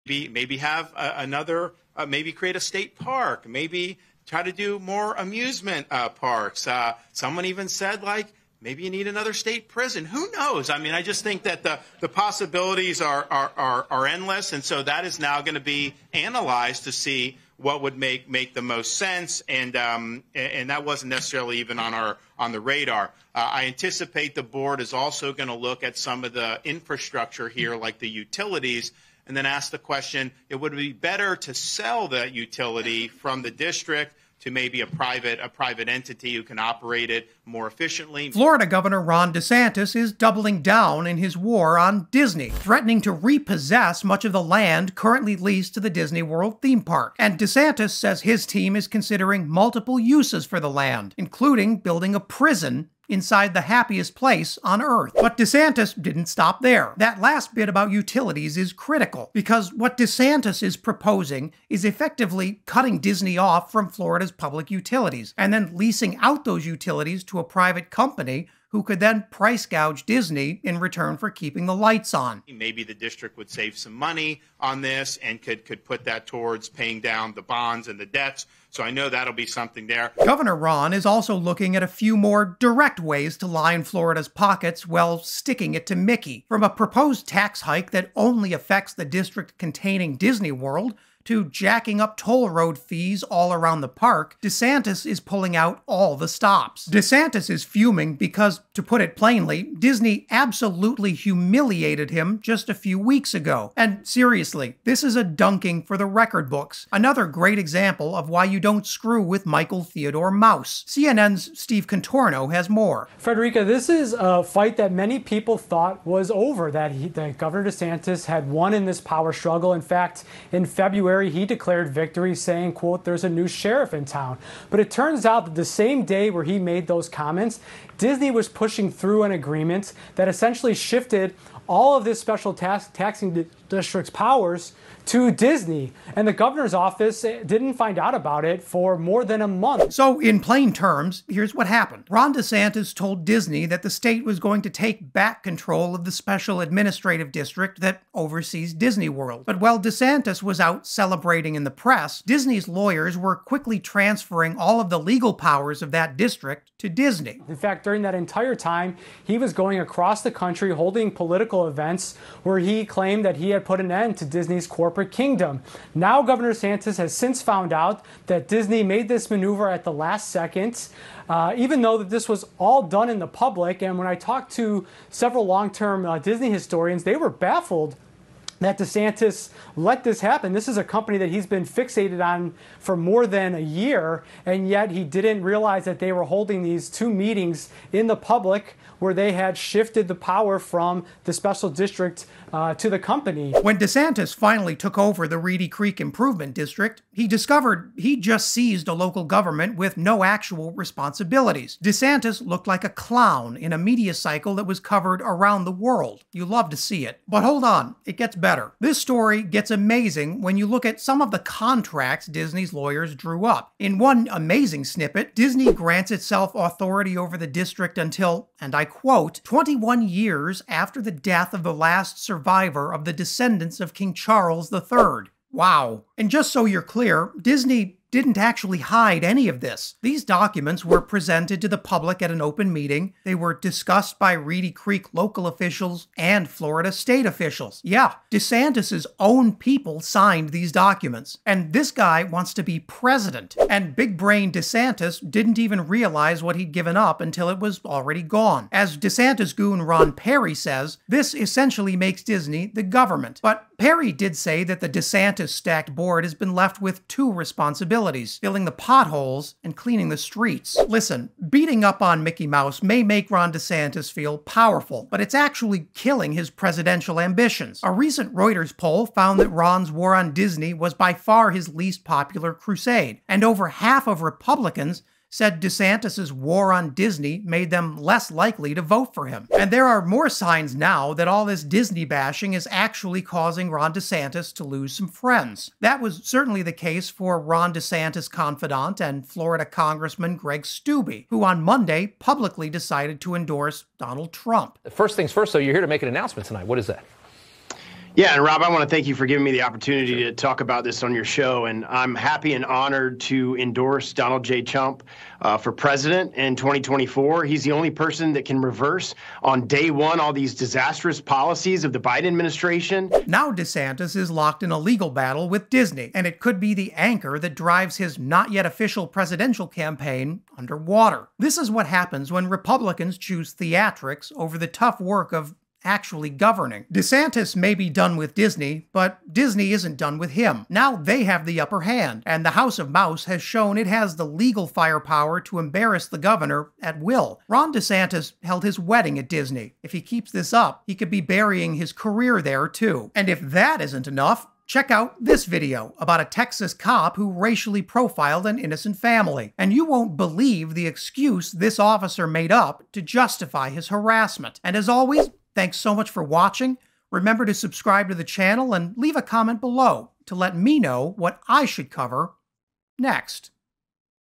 Maybe have maybe create a state park, maybe try to do more amusement parks. Someone even said, like, maybe you need another state prison. Who knows? I mean, I just think that the possibilities are endless, and so that is now going to be analyzed to see what would make the most sense, and that wasn't necessarily even on the radar. I anticipate the board is also going to look at some of the infrastructure here, like the utilities, and then ask the question: it would be better to sell that utility from the district to maybe a private entity who can operate it more efficiently. Florida Governor Ron DeSantis is doubling down in his war on Disney, threatening to repossess much of the land currently leased to the Disney World theme park. And DeSantis says his team is considering multiple uses for the land, including building a prison inside the happiest place on Earth. But DeSantis didn't stop there. That last bit about utilities is critical, because what DeSantis is proposing is effectively cutting Disney off from Florida's public utilities, and then leasing out those utilities to a private company who could then price gouge Disney in return for keeping the lights on. Maybe the district would save some money on this and could put that towards paying down the bonds and the debts. So I know that'll be something there. Governor Ron is also looking at a few more direct ways to line Florida's pockets while sticking it to Mickey. From a proposed tax hike that only affects the district containing Disney World, to jacking up toll road fees all around the park, DeSantis is pulling out all the stops. DeSantis is fuming because, to put it plainly, Disney absolutely humiliated him just a few weeks ago. And seriously, this is a dunking for the record books. Another great example of why you don't screw with Michael Theodore Mouse. CNN's Steve Contorno has more. Frederica, this is a fight that many people thought was over, that Governor DeSantis had won in this power struggle. In fact, in February, he declared victory, saying, quote, "There's a new sheriff in town." But it turns out that the same day where he made those comments, Disney was pushing through an agreement that essentially shifted all of this special taxing district's powers to Disney. And the governor's office didn't find out about it for more than a month. So in plain terms, here's what happened. Ron DeSantis told Disney that the state was going to take back control of the special administrative district that oversees Disney World. But while DeSantis was out celebrating in the press, Disney's lawyers were quickly transferring all of the legal powers of that district to Disney. In fact, during that entire time, he was going across the country holding political events where he claimed that he had put an end to Disney's corporate kingdom. Now, Governor DeSantis has since found out that Disney made this maneuver at the last second, even though that this was all done in the public. And when I talked to several long-term Disney historians, they were baffled that DeSantis let this happen. This is a company that he's been fixated on for more than a year, and yet he didn't realize that they were holding these two meetings in the public where they had shifted the power from the special district to the company. When DeSantis finally took over the Reedy Creek Improvement District, he discovered he just seized a local government with no actual responsibilities. DeSantis looked like a clown in a media cycle that was covered around the world. You love to see it. But hold on, it gets better. This story gets amazing when you look at some of the contracts Disney's lawyers drew up. In one amazing snippet, Disney grants itself authority over the district until, and I quote, 21 years after the death of the last survivor of the descendants of King Charles III. Wow. And just so you're clear, Disney didn't actually hide any of this. These documents were presented to the public at an open meeting. They were discussed by Reedy Creek local officials and Florida state officials. Yeah, DeSantis' own people signed these documents. And this guy wants to be president. And big brain DeSantis didn't even realize what he'd given up until it was already gone. As DeSantis goon Ron Perry says, this essentially makes Disney the government. But Perry did say that the DeSantis-stacked board has been left with two responsibilities: filling the potholes and cleaning the streets. Listen, beating up on Mickey Mouse may make Ron DeSantis feel powerful, but it's actually killing his presidential ambitions. A recent Reuters poll found that Ron's war on Disney was by far his least popular crusade, and over half of Republicans said DeSantis' war on Disney made them less likely to vote for him. And there are more signs now that all this Disney bashing is actually causing Ron DeSantis to lose some friends. That was certainly the case for Ron DeSantis' confidant and Florida Congressman Greg Steube, who on Monday publicly decided to endorse Donald Trump. First things first, so you're here to make an announcement tonight. What is that? Yeah, and Rob, I want to thank you for giving me the opportunity to talk about this on your show. And I'm happy and honored to endorse Donald J. Trump for president in 2024. He's the only person that can reverse on day one all these disastrous policies of the Biden administration. Now DeSantis is locked in a legal battle with Disney, and it could be the anchor that drives his not yet official presidential campaign underwater. This is what happens when Republicans choose theatrics over the tough work of actually governing. DeSantis may be done with Disney, but Disney isn't done with him. Now they have the upper hand, and the House of Mouse has shown it has the legal firepower to embarrass the governor at will. Ron DeSantis held his wedding at Disney. If he keeps this up, he could be burying his career there too. And if that isn't enough, check out this video about a Texas cop who racially profiled an innocent family. And you won't believe the excuse this officer made up to justify his harassment. And as always, thanks so much for watching. Remember to subscribe to the channel and leave a comment below to let me know what I should cover next.